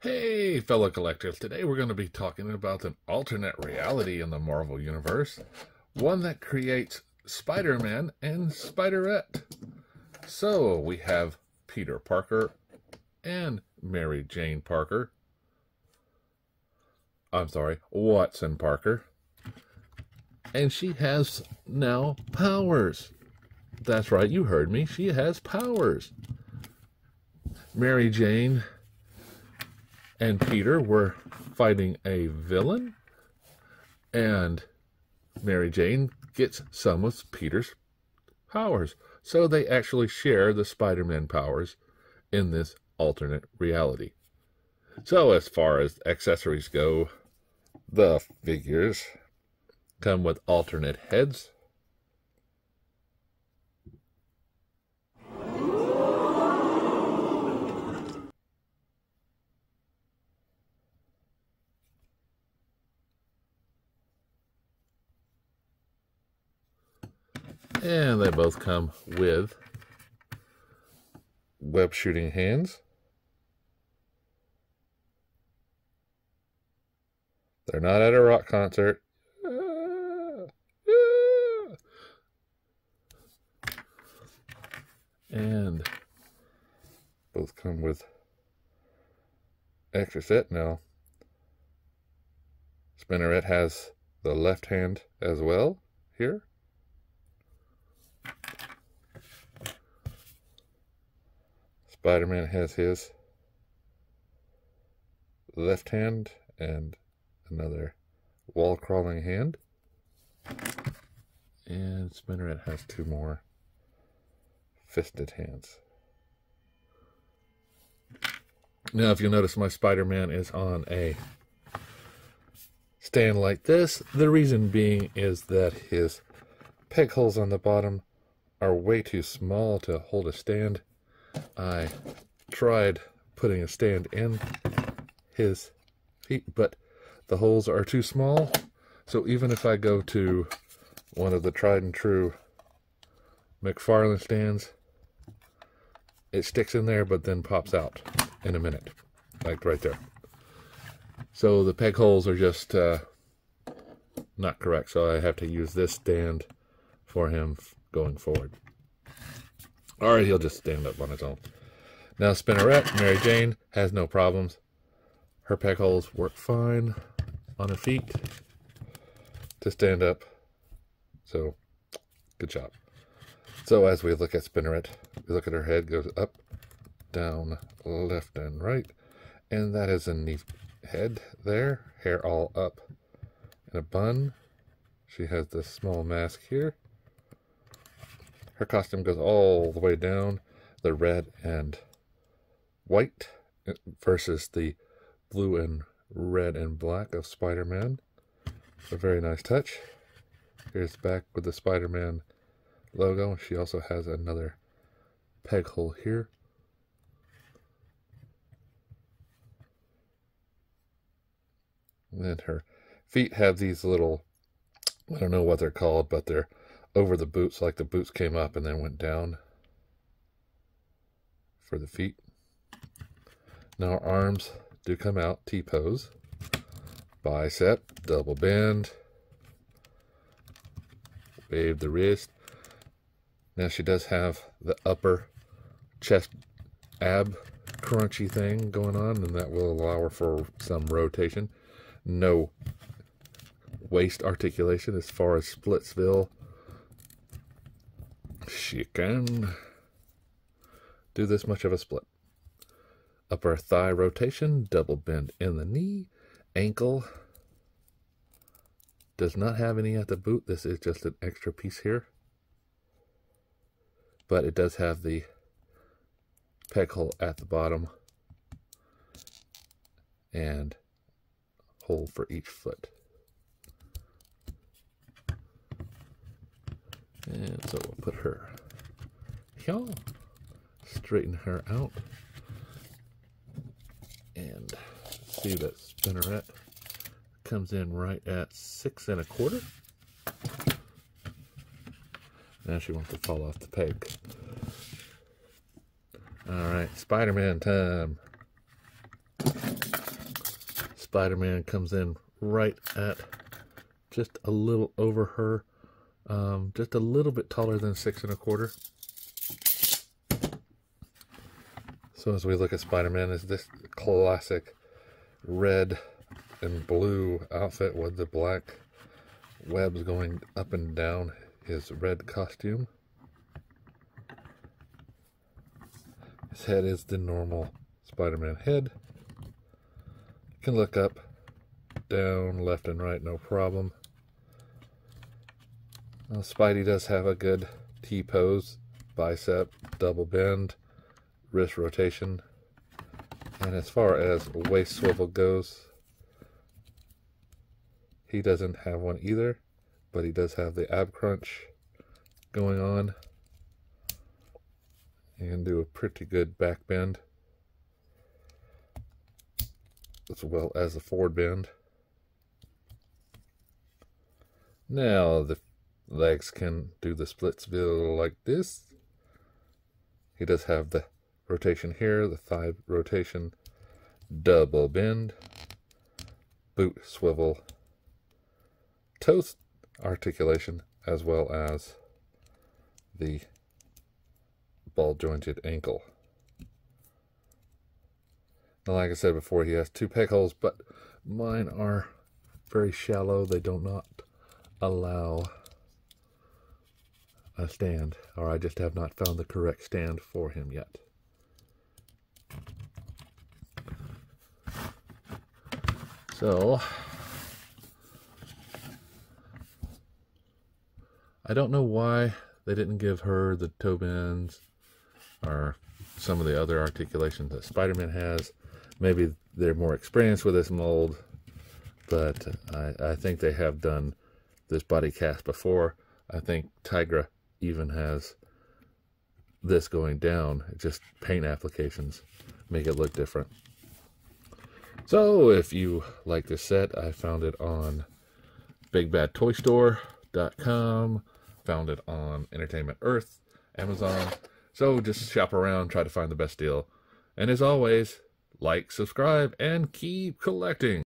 Hey, fellow collectors, today we're going to be talking about an alternate reality in the Marvel Universe, one that creates Spider-Man and Spinneret. So we have Peter Parker and Mary Jane Parker. I'm sorry, Watson Parker. And she has now powers. That's right, you heard me. She has powers. Mary Jane and Peter were fighting a villain, and Mary Jane gets some of Peter's powers. So they actually share the Spider-Man powers in this alternate reality. So as far as accessories go, the figures come with alternate heads, and they both come with web shooting hands. They're not at a rock concert. And both come with extra set now. Spinneret has the left hand as well here. Spider-Man has his left hand and another wall-crawling hand. And Spinneret has two more fisted hands. Now, if you'll notice, my Spider-Man is on a stand like this. The reason being is that his peg holes on the bottom are way too small to hold a stand. I tried putting a stand in his feet, but the holes are too small. So even if I go to one of the tried and true McFarlane stands, it sticks in there but then pops out in a minute, like right there. So the peg holes are just not correct, so I have to use this stand for him going forward. Or he'll just stand up on his own. Now Spinneret, Mary Jane, has no problems. Her peg holes work fine on her feet to stand up. So, good job. So as we look at Spinneret, we look at her head, goes up, down, left, and right. And that is a neat head there. Hair all up in a bun. She has this small mask here. Her costume goes all the way down, the red and white versus the blue and red and black of Spider-Man. A very nice touch. Here's back with the Spider-Man logo. She also has another peg hole here. And then her feet have these little, I don't know what they're called, but they're over the boots, like the boots came up and then went down for the feet. Now our arms do come out, T-pose, bicep, double bend, wave the wrist. Now she does have the upper chest ab crunchy thing going on, and that will allow her for some rotation. No waist articulation as far as Splitsville. She can do this much of a split. Upper thigh rotation, double bend in the knee, ankle. Does not have any at the boot. This is just an extra piece here. But it does have the peg hole at the bottom. And hole for each foot. And so we'll put her here, straighten her out, and see that Spinneret comes in right at 6 1/4. Now she wants to fall off the peg. Alright, Spider-Man time. Spider-Man comes in right at just a little over her, just a little bit taller than 6 1/4. So as we look at Spider-Man, is this classic red and blue outfit with the black webs going up and down his red costume. His head is the normal Spider-Man head. You can look up, down, left and right, no problem. Now, Spidey does have a good T-pose, bicep, double bend, wrist rotation. And as far as waist swivel goes, he doesn't have one either, but he does have the ab crunch going on. You can do a pretty good back bend, as well as a forward bend. Now the legs can do the splitsville like this. He does have the rotation here, the thigh rotation, double bend, boot swivel, toe articulation, as well as the ball jointed ankle. Now, like I said before, he has 2 peg holes, but mine are very shallow. They do not allow a stand, or I just have not found the correct stand for him yet. So I don't know why they didn't give her the toe bends or some of the other articulations that Spider-Man has. Maybe they're more experienced with this mold, but I think they have done this body cast before. I think Tigra even has this going down. Just paint applications make it look different. So if you like this set, I found it on BigBadToyStore.com, found it on Entertainment Earth, Amazon. So just shop around, try to find the best deal. And as always, like, subscribe, and keep collecting.